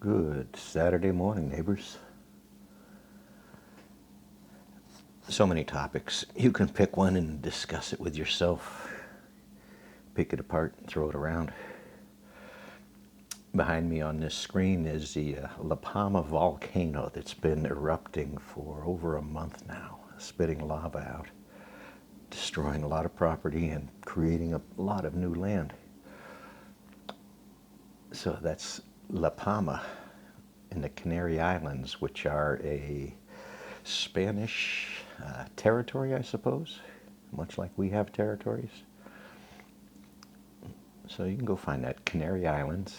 Good Saturday morning, neighbors. So many topics. You can pick one and discuss it with yourself, pick it apart, and throw it around. Behind me on this screen is the La Palma volcano that's been erupting for over a month now, spitting lava out, destroying a lot of property and creating a lot of new land. So that's La Palma in the Canary Islands, which are a Spanish territory, I suppose, much like we have territories. So you can go find that, Canary Islands,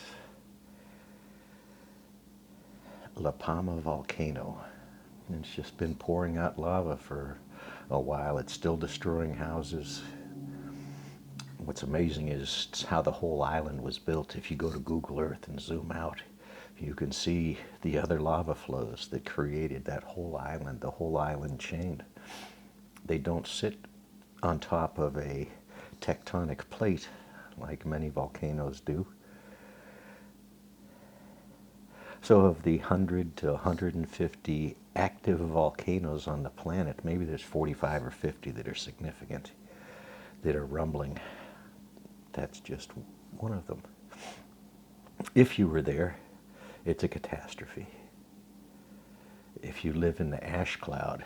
La Palma volcano. And it's just been pouring out lava for a while. It's still destroying houses. What's amazing is how the whole island was built. If you go to Google Earth and zoom out, you can see the other lava flows that created that whole island, the whole island chain. They don't sit on top of a tectonic plate like many volcanoes do. So of the 100 to 150 active volcanoes on the planet, maybe there's 45 or 50 that are significant, that are rumbling. That's just one of them. If you were there, it's a catastrophe. If you live in the ash cloud,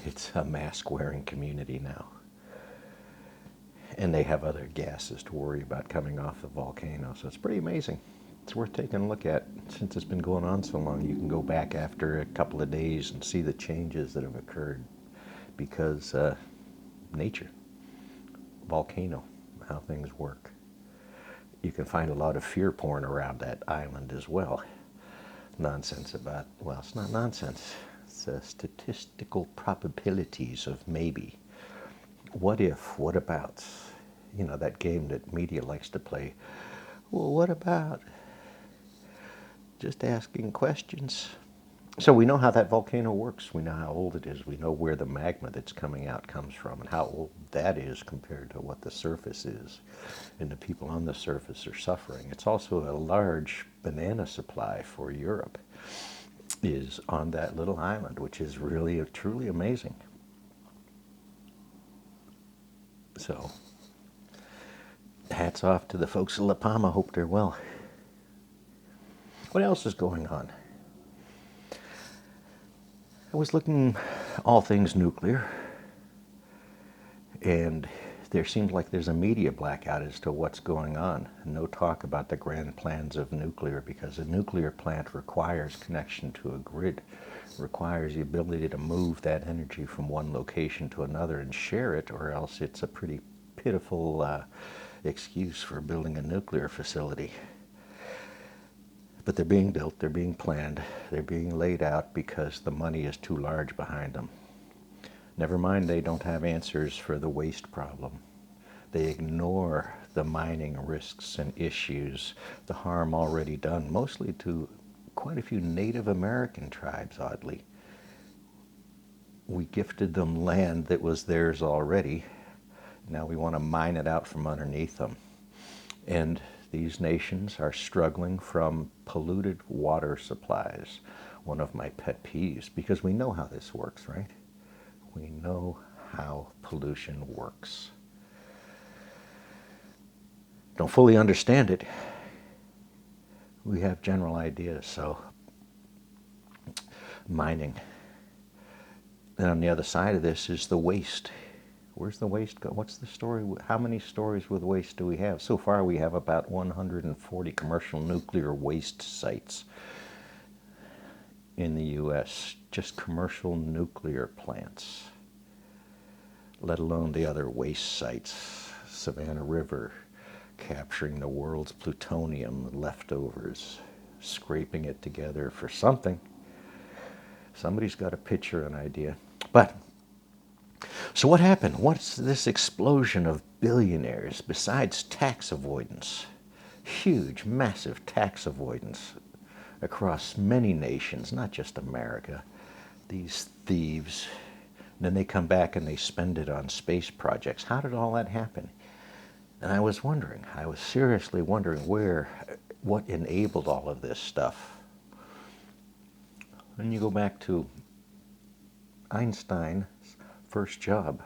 it's a mask-wearing community now. And they have other gases to worry about coming off the volcano, so it's pretty amazing. It's worth taking a look at. Since it's been going on so long, you can go back after a couple of days and see the changes that have occurred because nature, volcano, how things work. You can find a lot of fear porn around that island as well. Nonsense about, well, it's not nonsense. It's statistical probabilities of maybe. What if, what about? You know, that game that media likes to play. Well, what about? Just asking questions. So we know how that volcano works. We know how old it is. We know where the magma that's coming out comes from and how old that is compared to what the surface is. And the people on the surface are suffering. It's also a large banana supply for Europe is on that little island, which is really truly amazing. So hats off to the folks of La Palma. Hope they're well. What else is going on? I was looking all things nuclear, and there seems like there's a media blackout as to what's going on. No talk about the grand plans of nuclear, because a nuclear plant requires connection to a grid, requires the ability to move that energy from one location to another and share it, or else it's a pretty pitiful excuse for building a nuclear facility. But they're being built, they're being planned, they're being laid out because the money is too large behind them. Never mind, they don't have answers for the waste problem. They ignore the mining risks and issues, the harm already done, mostly to quite a few Native American tribes, oddly. We gifted them land that was theirs already. Now we want to mine it out from underneath them. And these nations are struggling from polluted water supplies. One of my pet peeves, because we know how this works, right? We know how pollution works. Don't fully understand it. We have general ideas, so mining. And on the other side of this is the waste. Where's the waste go? What's the story? How many stories with waste do we have? So far we have about 140 commercial nuclear waste sites in the U.S., just commercial nuclear plants, let alone the other waste sites. Savannah River, capturing the world's plutonium leftovers, scraping it together for something. Somebody's got a picture, an idea. But so what happened? What's this explosion of billionaires besides tax avoidance? Huge, massive tax avoidance across many nations, not just America. These thieves. And then they come back and they spend it on space projects. How did all that happen? And I was seriously wondering where what enabled all of this stuff. And you go back to Einstein's first job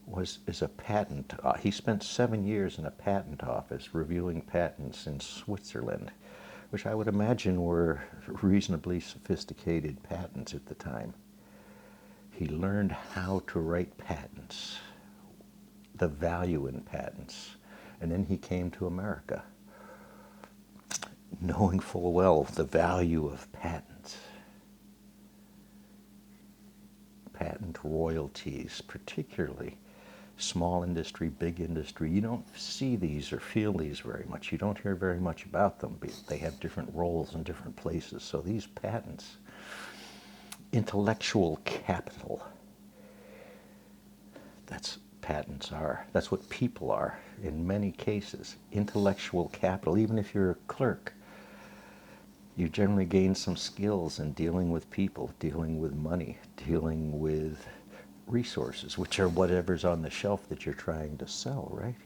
was as a patent. He spent 7 years in a patent office reviewing patents in Switzerland, which I would imagine were reasonably sophisticated patents at the time. He learned how to write patents, the value in patents, and then he came to America, knowing full well the value of patents. Patent royalties, particularly small industry, big industry. You don't see these or feel these very much. You don't hear very much about them. They have different roles in different places. So these patents, intellectual capital, that's patents are. That's what people are in many cases. Intellectual capital. Even if you're a clerk, you generally gain some skills in dealing with people, dealing with money, dealing with resources, which are whatever's on the shelf that you're trying to sell, right?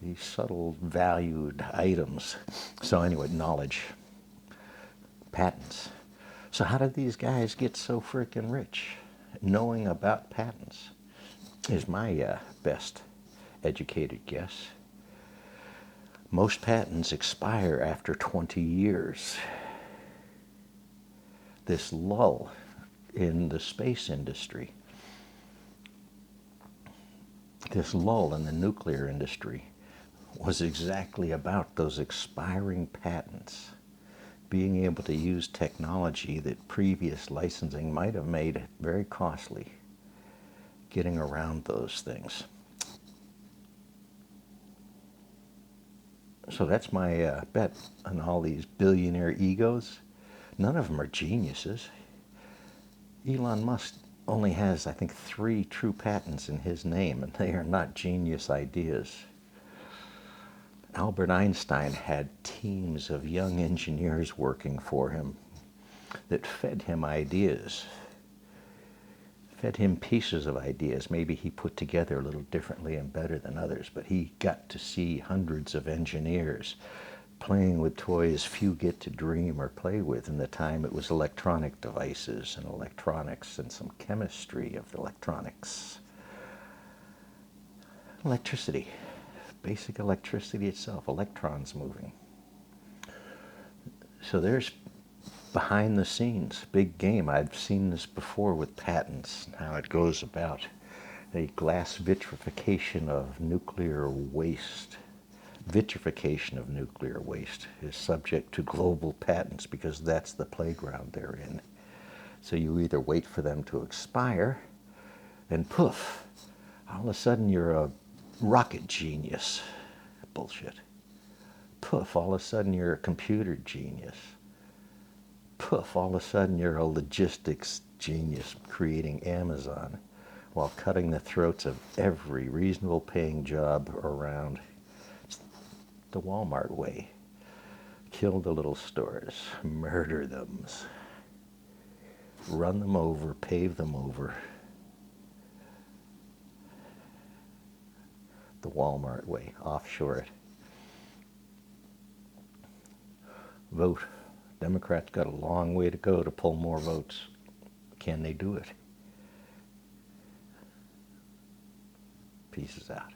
These subtle valued items. So anyway, knowledge, patents. So how did these guys get so freaking rich? Knowing about patents is my best educated guess. Most patents expire after 20 years. This lull in the space industry, this lull in the nuclear industry was exactly about those expiring patents, being able to use technology that previous licensing might have made very costly, getting around those things. So that's my bet on all these billionaire egos. None of them are geniuses. Elon Musk only has, I think, 3 true patents in his name, and they are not genius ideas. Albert Einstein had teams of young engineers working for him that fed him ideas, fed him pieces of ideas. Maybe he put together a little differently and better than others, but he got to see hundreds of engineers playing with toys few get to dream or play with. In the time it was electronic devices and electronics and some chemistry of electronics. Electricity, basic electricity itself, electrons moving. So there's behind the scenes, big game. I've seen this before with patents, how it goes about. A glass vitrification of nuclear waste. Vitrification of nuclear waste is subject to global patents because that's the playground they're in. So you either wait for them to expire, and poof, all of a sudden you're a rocket genius. Bullshit. Poof, all of a sudden you're a computer genius. Poof, all of a sudden you're a logistics genius creating Amazon while cutting the throats of every reasonable paying job around. It's the Walmart way. Kill the little stores, murder them, run them over, pave them over. The Walmart way, offshore it. Vote. Democrats got a long way to go to pull more votes. Can they do it? Peace is out.